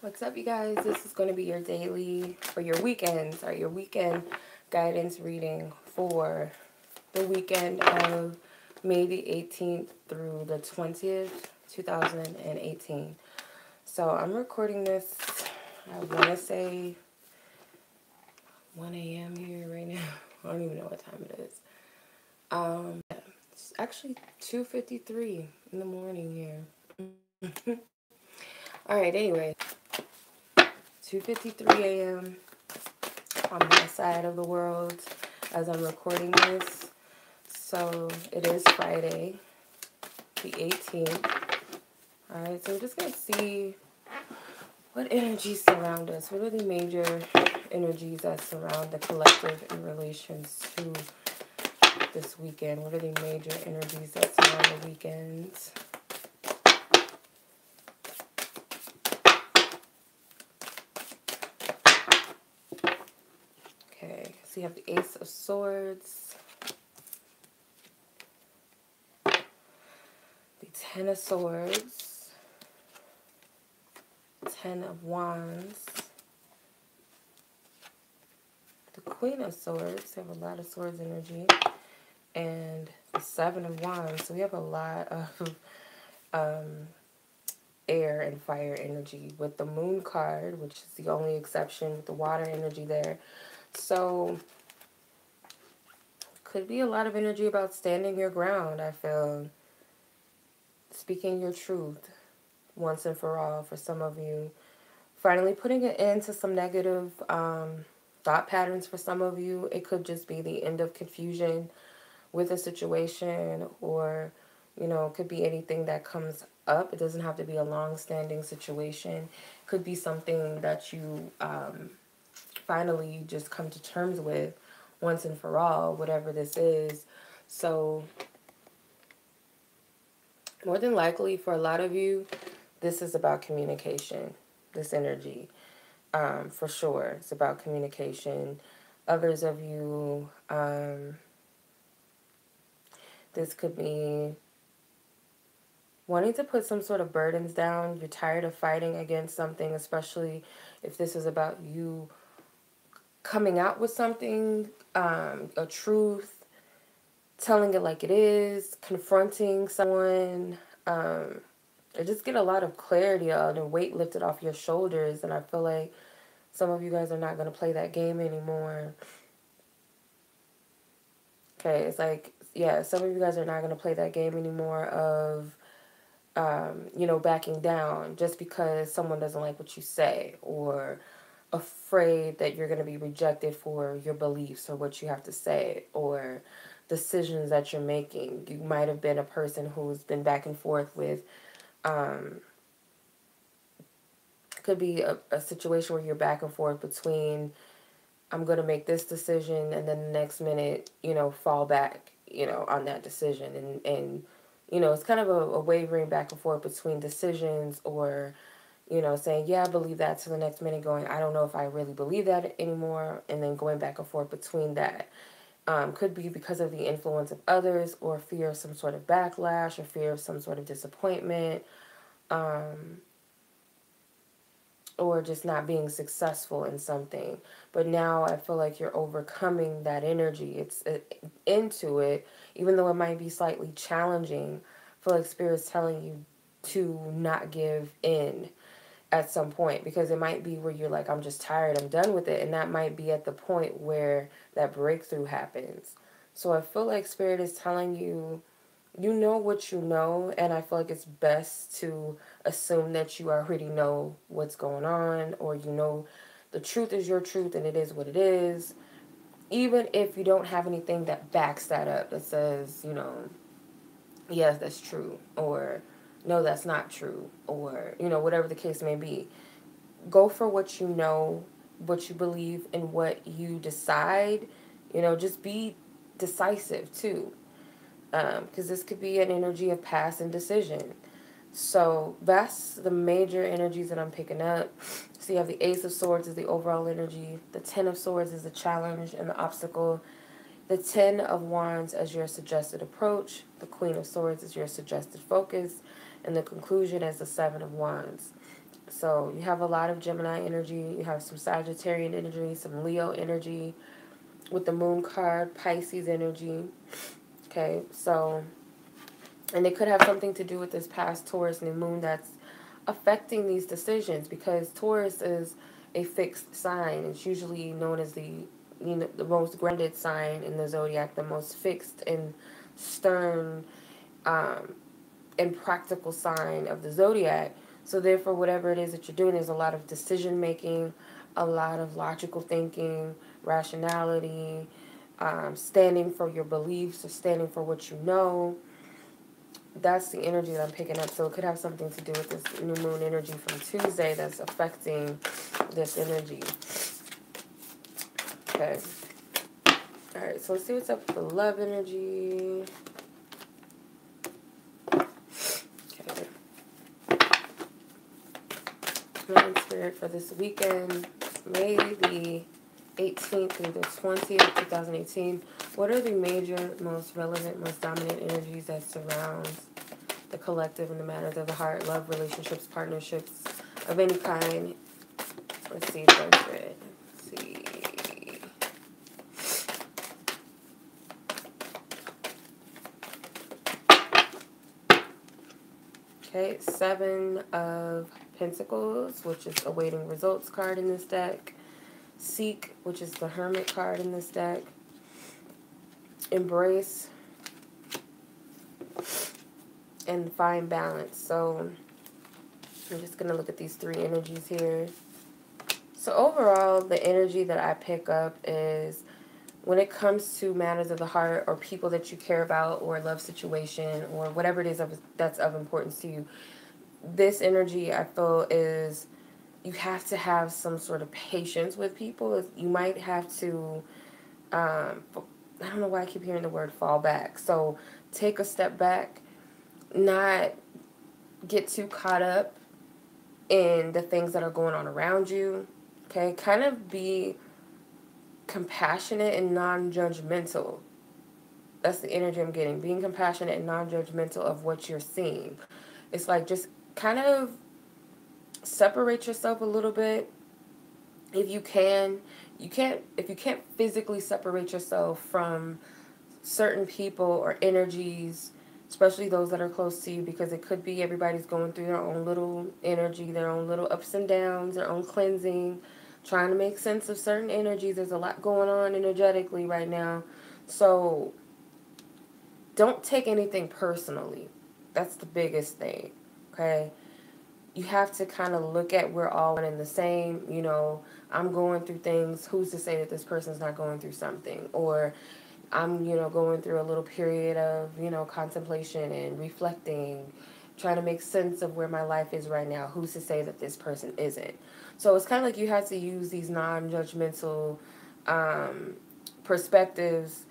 What's up, you guys? This is going to be your daily, or your weekend, sorry, your weekend guidance reading for the weekend of May the 18th through the 20th, 2018. So I'm recording this, I want to say 1 a.m. here right now. I don't even know what time it is. It's actually 2:53 in the morning here. All right, anyway, 2:53 a.m. on my side of the world as I'm recording this. So it is Friday, the 18th. Alright, so we're just going to see what energies surround us. What are the major energies that surround the collective in relations to this weekend? What are the major energies that surround the weekends? Okay, so you have the Ace of Swords, the Ten of Swords, Ten of Wands, the Queen of Swords. They have a lot of swords energy, and the Seven of Wands. So we have a lot of air and fire energy with the Moon card, which is the only exception with the water energy there. So could be a lot of energy about standing your ground, I feel. Speaking your truth once and for all for some of you. Finally putting an end to some negative thought patterns for some of you. It could just be the end of confusion with a situation, or, you know, it could be anything that comes up. It doesn't have to be a long-standing situation. It could be something that you finally just come to terms with once and for all, whatever this is. So more than likely for a lot of you, this is about communication, this energy. For sure, it's about communication. Others of you, this could be wanting to put some sort of burdens down. You're tired of fighting against something, especially if this is about you coming out with something, a truth, telling it like it is, confronting someone. I just get a lot of clarity out and weight lifted off your shoulders, and I feel like some of you guys are not going to play that game anymore. Okay, it's like, yeah, some of you guys are not going to play that game anymore of, you know, backing down just because someone doesn't like what you say, or afraid that you're going to be rejected for your beliefs or what you have to say, or decisions that you're making. You might have been a person who's been back and forth with, could be a situation where you're back and forth between, I'm going to make this decision, and then the next minute, you know, fall back, you know, on that decision. And you know, it's kind of a wavering back and forth between decisions, or, you know, saying, yeah, I believe that, to the next minute going, I don't know if I really believe that anymore, and then going back and forth between that. Could be because of the influence of others, or fear of some sort of backlash, or fear of some sort of disappointment, or just not being successful in something. But now I feel like you're overcoming that energy. It's into it, even though it might be slightly challenging. I feel like Spirit's telling you to not give in at some point, because it might be where you're like, I'm just tired, I'm done with it, and that might be at the point where that breakthrough happens. So I feel like Spirit is telling you, you know what you know, and I feel like it's best to assume that you already know what's going on, or you know the truth is your truth and it is what it is, even if you don't have anything that backs that up, that says, you know, yes, that's true, or no, that's not true, or, you know, whatever the case may be. Go for what you know, what you believe, and what you decide. You know, just be decisive too, because this could be an energy of past indecision. So that's the major energies that I'm picking up. So you have the Ace of Swords is the overall energy. The Ten of Swords is the challenge and the obstacle. The Ten of Wands as your suggested approach. The Queen of Swords is your suggested focus. And the conclusion as the Seven of Wands. So you have a lot of Gemini energy. You have some Sagittarian energy, some Leo energy with the moon card, Pisces energy. Okay, so, and it could have something to do with this past Taurus new moon that's affecting these decisions, because Taurus is a fixed sign. It's usually known as the most grounded sign in the zodiac, the most fixed and stern um, and practical sign of the zodiac. So therefore, whatever it is that you're doing, there's a lot of decision making, a lot of logical thinking, rationality, standing for your beliefs or standing for what you know. That's the energy that I'm picking up. So it could have something to do with this new moon energy from Tuesday that's affecting this energy. Okay. All right, so let's see what's up with the love energy. Okay. Command Spirit for this weekend, May the 18th through the 20th, 2018. What are the major, most relevant, most dominant energies that surrounds the collective and the matters of the heart, love, relationships, partnerships of any kind? Let's see first. Let's see. Okay, 7 of Pentacles, which is awaiting results card in this deck. Seek, which is the Hermit card in this deck. Embrace, and find balance. So I'm just going to look at these 3 energies here. So overall, the energy that I pick up is when it comes to matters of the heart or people that you care about or a love situation or whatever it is that's of importance to you, this energy I feel is you have to have some sort of patience with people. You might have to, I don't know why I keep hearing the word fall back. So take a step back, not get too caught up in the things that are going on around you. Okay, kind of be compassionate and non-judgmental. That's the energy I'm getting. Being compassionate and non-judgmental of what you're seeing. It's like just kind of separate yourself a little bit. If you can, if you can't physically separate yourself from certain people or energies, especially those that are close to you, because it could be everybody's going through their own little energy, their own little ups and downs, their own cleansing, trying to make sense of certain energies. There's a lot going on energetically right now. So don't take anything personally. That's the biggest thing, okay? You have to kind of look at we're all one and the same. You know, I'm going through things. Who's to say that this person's not going through something? Or I'm, going through a little period of, contemplation and reflecting, trying to make sense of where my life is right now. Who's to say that this person isn't? So it's kind of like you have to use these non-judgmental perspectives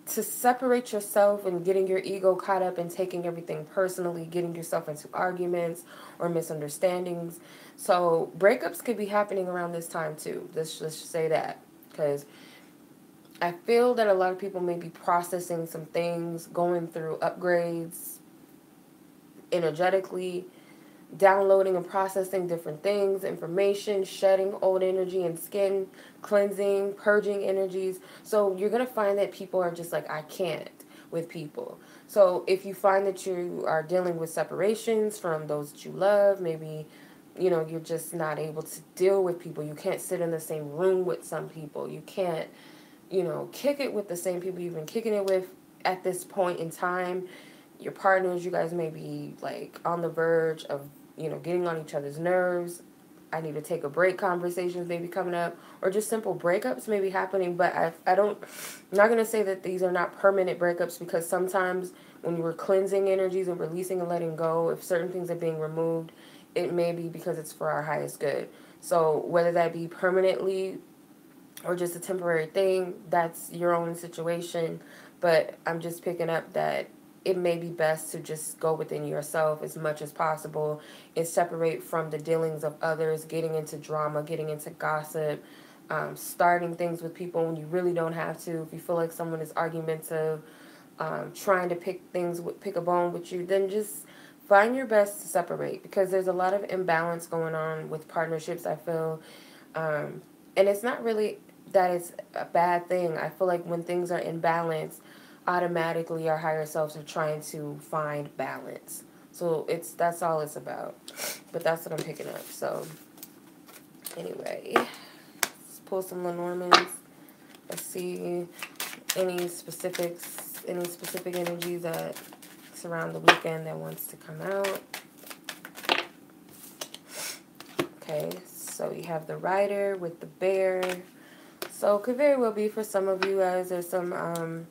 to separate yourself and getting your ego caught up in taking everything personally, getting yourself into arguments or misunderstandings. So breakups could be happening around this time too. Let's just say that, because I feel that a lot of people may be processing some things, going through upgrades energetically, downloading and processing different things, information, shedding old energy and skin cleansing, purging energies. So you're going to find that people are just like, I can't with people. So if you find that you are dealing with separations from those that you love, maybe, you're just not able to deal with people. You can't sit in the same room with some people. You can't, kick it with the same people you've been kicking it with at this point in time. Your partners, you guys may be like on the verge of, getting on each other's nerves. I need to take a break conversations may be coming up, or just simple breakups may be happening. But I'm not going to say that these are not permanent breakups, because sometimes when we're cleansing energies and releasing and letting go, if certain things are being removed, it may be because it's for our highest good. So whether that be permanently or just a temporary thing, that's your own situation. But I'm just picking up that it may be best to just go within yourself as much as possible and separate from the dealings of others, getting into drama, getting into gossip, starting things with people when you really don't have to. If you feel like someone is argumentative, trying to pick a bone with you, then just find your best to separate, because there's a lot of imbalance going on with partnerships, I feel. And it's not really that it's a bad thing. I feel like when things are in balance, automatically our higher selves are trying to find balance. So that's all it's about. But that's what I'm picking up. So anyway, let's pull some Lenormands. Let's see any specific energies that surround the weekend that wants to come out. Okay, so you have the Rider with the Bear. So it could very well be for some of you guys, there's some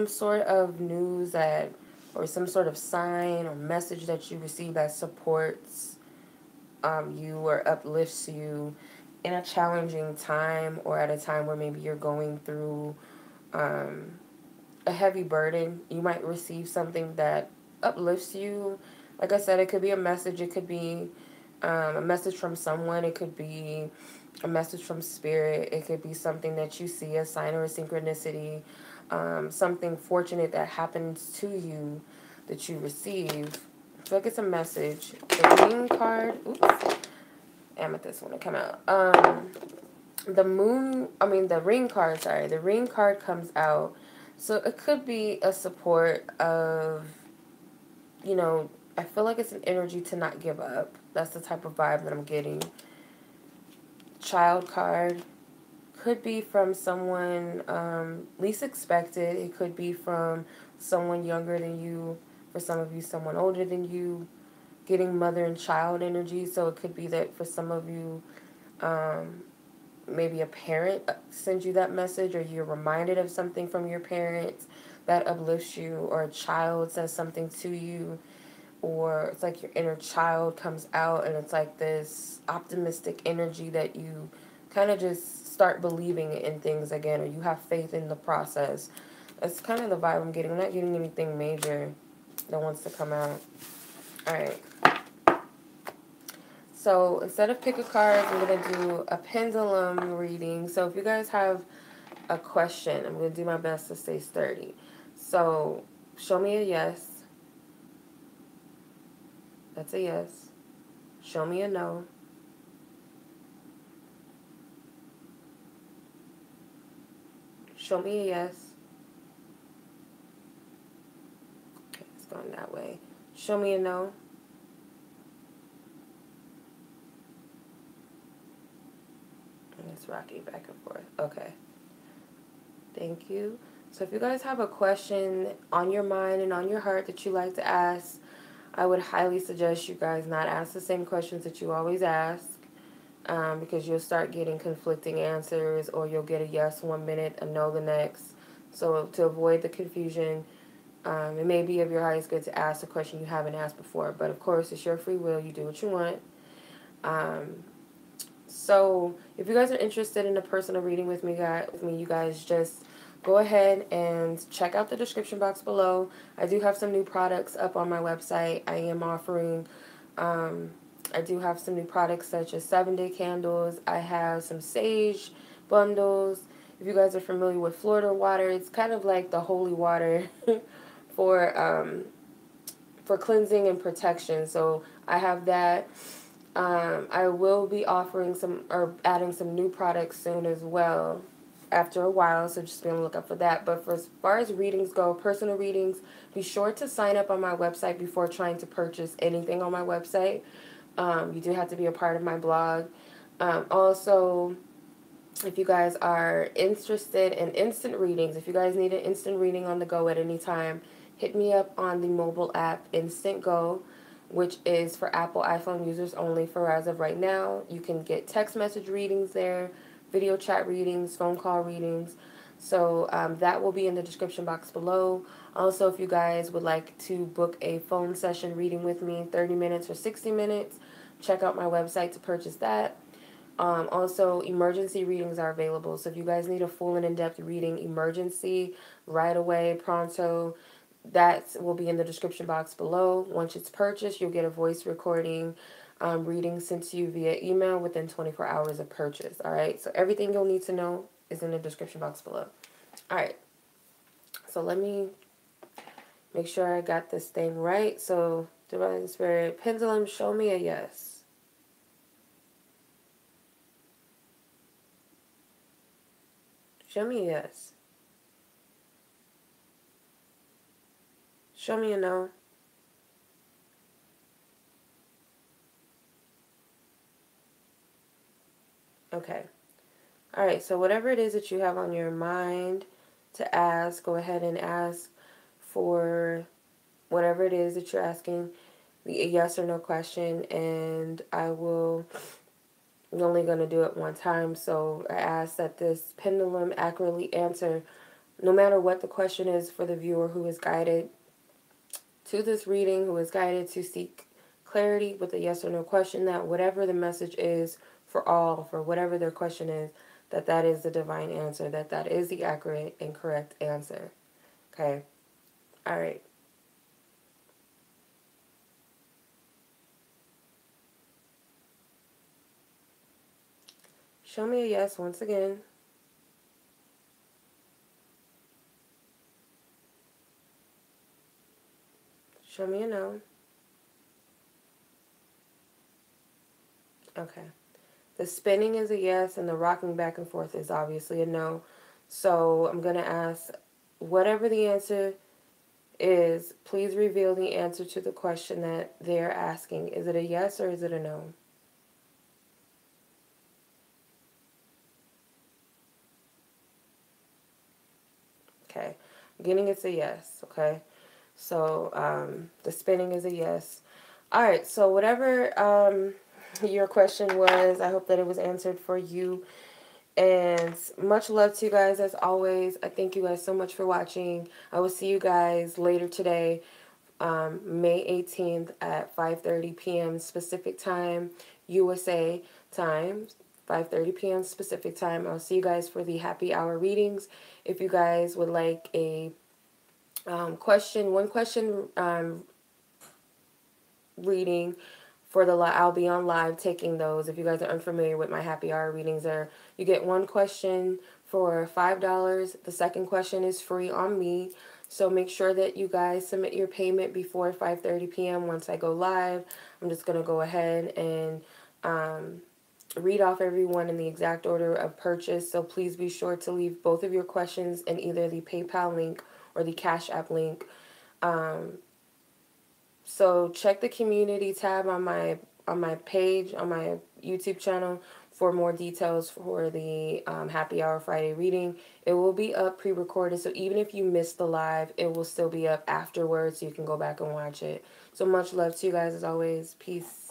sort of news that, or some sort of sign or message that you receive that supports you or uplifts you in a challenging time, or at a time where maybe you're going through a heavy burden. You might receive something that uplifts you. Like I said, it could be a message. It could be a message from someone. It could be a message from spirit. It could be something that you see, a sign or a synchronicity, something fortunate that happens to you that you receive. I feel like it's a message. The Ring card. Oops. Amethyst want to come out. The Ring card, sorry. The Ring card comes out. So it could be a support of, I feel like it's an energy to not give up. That's the type of vibe that I'm getting. Child card could be from someone least expected. It could be from someone younger than you. For some of you, someone older than you. Getting mother and child energy. So it could be that for some of you, maybe a parent sends you that message, or you're reminded of something from your parents that uplifts you, or a child says something to you, or it's like your inner child comes out, and it's like this optimistic energy that you kind of just start believing in things again, or you have faith in the process. That's kind of the vibe I'm getting. I'm not getting anything major that wants to come out. All right. So instead of pick a card, I'm going to do a pendulum reading. So if you guys have a question, I'm going to do my best to stay sturdy. So show me a yes. That's a yes. Show me a no. Show me a yes. Okay, it's going that way. Show me a no. And it's rocking back and forth. Okay. Thank you. So if you guys have a question on your mind and on your heart that you like to ask, I would highly suggest you guys not ask the same questions that you always ask, because you'll start getting conflicting answers, or you'll get a yes one minute, a no the next. So to avoid the confusion, it may be of your highest good to ask a question you haven't asked before. But of course, it's your free will. You do what you want. So if you guys are interested in a personal reading with me, you guys just go ahead and check out the description box below. I do have some new products up on my website. I am offering, I do have some new products such as 7-day candles. I have some sage bundles. If you guys are familiar with Florida water, it's kind of like the holy water for cleansing and protection. So I have that. I will be offering adding some new products soon as well, after a while, so just be on the lookout for that. But for as far as readings go, personal readings, be sure to sign up on my website before trying to purchase anything on my website. You do have to be a part of my blog. Also, if you guys are interested in instant readings, if you guys need an instant reading on the go at any time, hit me up on the mobile app Instantgo, which is for Apple iPhone users only for as of right now. You can get text message readings there, video chat readings, phone call readings. So that will be in the description box below. Also, if you guys would like to book a phone session reading with me, 30 minutes or 60 minutes, check out my website to purchase that. Also, emergency readings are available. So if you guys need a full and in-depth reading, emergency, right away, pronto, that will be in the description box below. Once it's purchased, you'll get a voice recording reading sent to you via email within 24 hours of purchase. All right, so everything you'll need to know is in the description box below. All right, so let me Make sure I got this thing right. So, Divine Spirit, Pendulum, show me a yes. Show me a yes. Show me a no. Okay. All right, so whatever it is that you have on your mind to ask, go ahead and ask for whatever it is that you're asking, a yes or no question, and I'm only going to do it one time, so I ask that this pendulum accurately answer, no matter what the question is, for the viewer who is guided to this reading, who is guided to seek clarity with a yes or no question, that whatever the message is for all, for whatever their question is, that is the divine answer, that is the accurate and correct answer. Okay? All right. Show me a yes once again. Show me a no. Okay. The spinning is a yes, and the rocking back and forth is obviously a no. So I'm going to ask, whatever the answer is, please reveal the answer to the question that they're asking. Is it a yes or is it a no? Okay. Beginning, it's a yes. Okay. So the spinning is a yes. All right. So whatever your question was, I hope that it was answered for you. And much love to you guys as always. I thank you guys so much for watching. I will see you guys later today, May 18th at 5:30 p.m. Pacific time, USA time, 5:30 p.m. Pacific time. I'll see you guys for the happy hour readings. If you guys would like a one question reading for the I'll be on live taking those. If you guys are unfamiliar with my happy hour readings, there you get one question for $5. The second question is free on me. So make sure that you guys submit your payment before 5:30 p.m. Once I go live, I'm just going to go ahead and read off everyone in the exact order of purchase. So please be sure to leave both of your questions in either the PayPal link or the Cash App link. So check the community tab on my page, on my YouTube channel, for more details for the Happy Hour Friday reading. It will be up pre-recorded, so even if you missed the live, it will still be up afterwards, so you can go back and watch it. So much love to you guys as always. Peace.